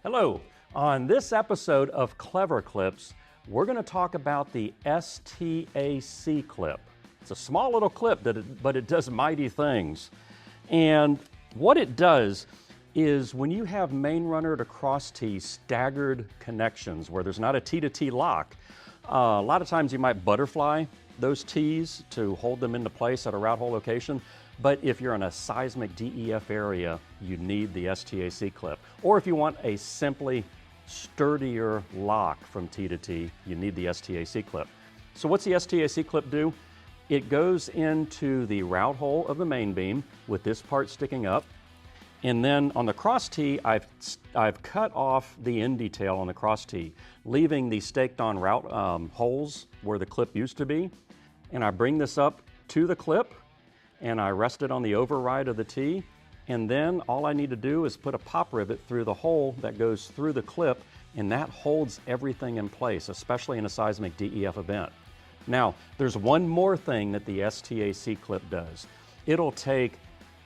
Hello. On this episode of Clever Clips, we're going to talk about the STAC clip. It's a small little clip, but it does mighty things. And what it does is when you have main runner to cross T staggered connections where there's not a T to T lock, a lot of times you might butterfly those T's to hold them into place at a route hole location. But if you're in a seismic DEF area, you need the STAC clip. Or if you want a simply sturdier lock from T to T, you need the STAC clip. So what's the STAC clip do? It goes into the route hole of the main beam with this part sticking up. And then on the cross T, I've cut off the end detail on the cross T, leaving the staked on route holes where the clip used to be. And I bring this up to the clip and I rest it on the override of the T. And then all I need to do is put a pop rivet through the hole that goes through the clip, and that holds everything in place, especially in a seismic DEF event. Now, there's one more thing that the STAC clip does. It'll take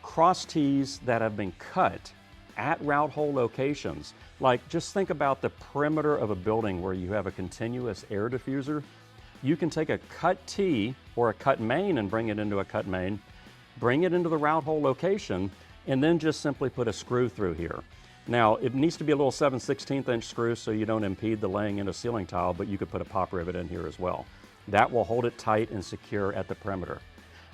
cross T's that have been cut at route hole locations. Like, just think about the perimeter of a building where you have a continuous air diffuser. You can take a cut T or a cut main and bring it into a cut main, bring it into the route hole location, and then just simply put a screw through here. Now, it needs to be a little 7/16 inch screw so you don't impede the laying in a ceiling tile, but you could put a pop rivet in here as well. That will hold it tight and secure at the perimeter.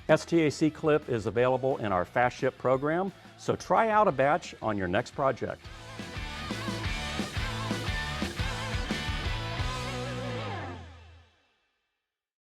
STAC clip is available in our Fast Ship program, so try out a batch on your next project.